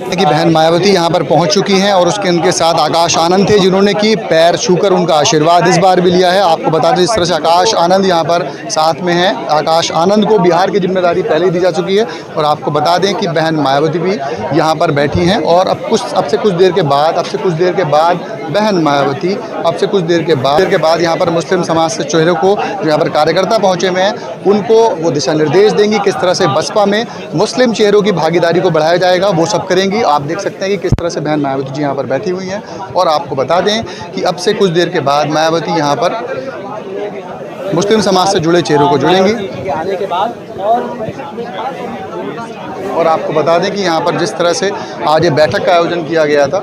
कि बहन मायावती यहाँ पर पहुँच चुकी हैं और उनके साथ आकाश आनंद थे, जिन्होंने कि पैर छूकर उनका आशीर्वाद इस बार भी लिया है। आपको बता दें, इस तरह से आकाश आनंद यहाँ पर साथ में हैं। आकाश आनंद को बिहार की जिम्मेदारी पहले ही दी जा चुकी है। और आपको बता दें कि बहन मायावती भी यहाँ पर बैठी हैं और अब से कुछ देर के बाद बहन मायावती अब से कुछ देर के बाद यहाँ पर मुस्लिम समाज से चेहरों को, जो यहाँ पर कार्यकर्ता पहुँचे हुए हैं, उनको वो दिशा निर्देश देंगी किस तरह से बसपा में मुस्लिम चेहरों की भागीदारी को बढ़ाया जाएगा। वो सब करेंगी। आप देख सकते हैं कि किस तरह से बहन मायावती जी यहाँ पर बैठी हुई हैं। और आपको बता दें कि अब से कुछ देर के बाद मायावती यहाँ पर मुस्लिम समाज से जुड़े चेहरों को जुड़ेंगी। और आपको बता दें कि यहाँ पर जिस तरह से आज ये बैठक का आयोजन किया गया था,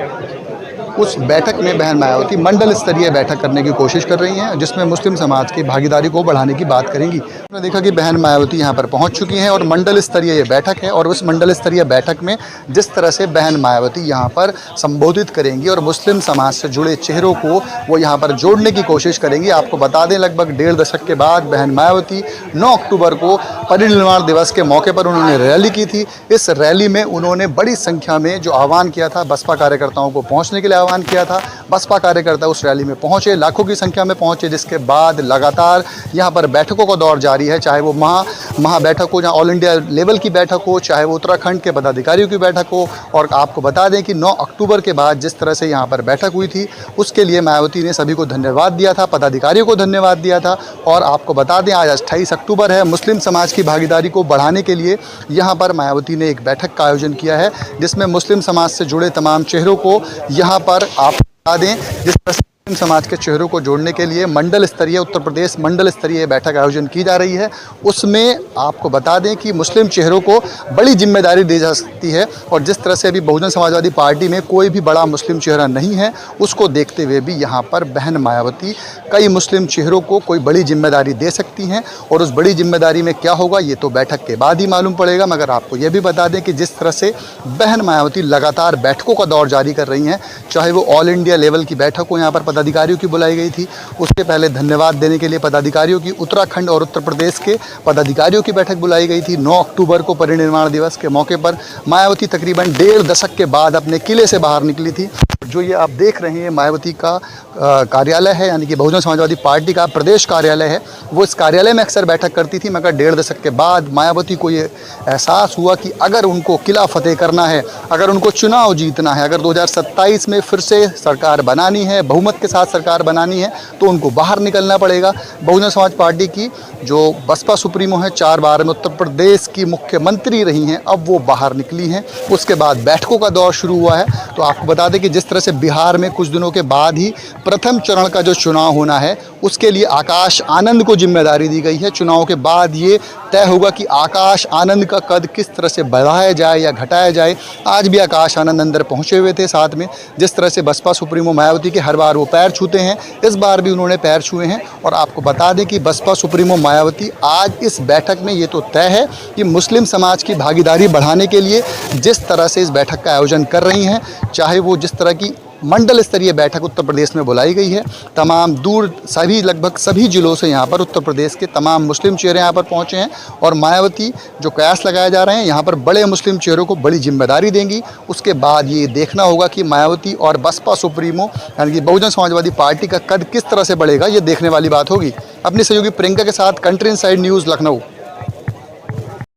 उस बैठक में बहन मायावती मंडल स्तरीय बैठक करने की कोशिश कर रही हैं, जिसमें मुस्लिम समाज की भागीदारी को बढ़ाने की बात करेंगी। आपने देखा कि बहन मायावती यहाँ पर पहुँच चुकी हैं और मंडल स्तरीय ये बैठक है। और उस मंडल स्तरीय बैठक में जिस तरह से बहन मायावती यहाँ पर संबोधित करेंगी और मुस्लिम समाज से जुड़े चेहरों को वो यहाँ पर जोड़ने की कोशिश करेंगी। आपको बता दें, लगभग 1.5 दशक के बाद बहन मायावती 9 अक्टूबर को परिनिर्वाण दिवस के मौके पर उन्होंने रैली की थी। इस रैली में उन्होंने बड़ी संख्या में जो आह्वान किया था, बसपा कार्यकर्ताओं को पहुँचने के लिए आह्वान किया था। बसपा कार्यकर्ता उस रैली में पहुंचे, लाखों की संख्या में पहुंचे, जिसके बाद लगातार यहां पर बैठकों का दौर जारी है। चाहे वो महा बैठक हो, जहां ऑल इंडिया लेवल की बैठक हो, चाहे वो उत्तराखंड के पदाधिकारियों की बैठक हो। और आपको बता दें कि 9 अक्टूबर के बाद जिस तरह से यहां पर बैठक हुई थी, उसके लिए मायावती ने सभी को धन्यवाद दिया था, पदाधिकारियों को धन्यवाद दिया था। और आपको बता दें, आज 28 अक्टूबर है। मुस्लिम समाज की भागीदारी को बढ़ाने के लिए यहाँ पर मायावती ने एक बैठक का आयोजन किया है, जिसमें मुस्लिम समाज से जुड़े तमाम चेहरों को यहाँ पर आप बता दें, जिस तरह से मुस्लिम समाज के चेहरों को जोड़ने के लिए मंडल स्तरीय, उत्तर प्रदेश मंडल स्तरीय बैठक आयोजन की जा रही है। उसमें आपको बता दें कि मुस्लिम चेहरों को बड़ी जिम्मेदारी दी जा सकती है। और जिस तरह से अभी बहुजन समाजवादी पार्टी में कोई भी बड़ा मुस्लिम चेहरा नहीं है, उसको देखते हुए भी यहाँ पर बहन मायावती कई मुस्लिम चेहरों को कोई बड़ी जिम्मेदारी दे सकती हैं। और उस बड़ी जिम्मेदारी में क्या होगा, ये तो बैठक के बाद ही मालूम पड़ेगा। मगर आपको ये भी बता दें कि जिस तरह से बहन मायावती लगातार बैठकों का दौर जारी कर रही हैं, चाहे वो ऑल इंडिया लेवल की बैठक हो, यहाँ पर पदाधिकारियों की बुलाई गई थी, उसके पहले धन्यवाद देने के लिए पदाधिकारियों की उत्तराखंड और उत्तर प्रदेश के पदाधिकारियों की बैठक बुलाई गई थी। 9 अक्टूबर को परिनिर्वाण दिवस के मौके पर मायावती तकरीबन 1.5 दशक के बाद अपने किले से बाहर निकली थी। जो ये आप देख रहे हैं मायावती का कार्यालय है, यानी कि बहुजन समाजवादी पार्टी का प्रदेश कार्यालय है। वो इस कार्यालय में अक्सर बैठक करती थी, मगर 1.5 दशक के बाद मायावती को ये एहसास हुआ कि अगर उनको किला फतेह करना है, अगर उनको चुनाव जीतना है, अगर 2027 में फिर से सरकार बनानी है, बहुमत के साथ सरकार बनानी है, तो उनको बाहर निकलना पड़ेगा। बहुजन समाज पार्टी की जो बसपा सुप्रीमो है, 4 बार में उत्तर प्रदेश की मुख्यमंत्री रही हैं, अब वो बाहर निकली हैं। उसके बाद बैठकों का दौर शुरू हुआ है। तो आपको बता दें कि जिस तरह से बिहार में कुछ दिनों के बाद ही प्रथम चरण का जो चुनाव होना है, उसके लिए आकाश आनंद को जिम्मेदारी दी गई है। चुनाव के बाद ये तय होगा कि आकाश आनंद का कद किस तरह से बढ़ाया जाए या घटाया जाए। आज भी आकाश आनंद अंदर पहुंचे हुए थे साथ में। जिस तरह से बसपा सुप्रीमो मायावती के हर बार वो पैर छूते हैं, इस बार भी उन्होंने पैर छुए हैं। और आपको बता दें कि बसपा सुप्रीमो मायावती आज इस बैठक में ये तो तय है कि मुस्लिम समाज की भागीदारी बढ़ाने के लिए जिस तरह से इस बैठक का आयोजन कर रही हैं, चाहे वो जिस तरह की मंडल स्तरीय बैठक उत्तर प्रदेश में बुलाई गई है, तमाम लगभग सभी जिलों से यहाँ पर उत्तर प्रदेश के तमाम मुस्लिम चेहरे यहाँ पर पहुँचे हैं। और मायावती जो कयास लगाए जा रहे हैं, यहाँ पर बड़े मुस्लिम चेहरों को बड़ी जिम्मेदारी देंगी। उसके बाद ये देखना होगा कि मायावती और बसपा सुप्रीमो यानी कि बहुजन समाजवादी पार्टी का कद किस तरह से बढ़ेगा, ये देखने वाली बात होगी। अपनी सहयोगी प्रियंका के साथ कंट्री इनसाइड न्यूज़, लखनऊ।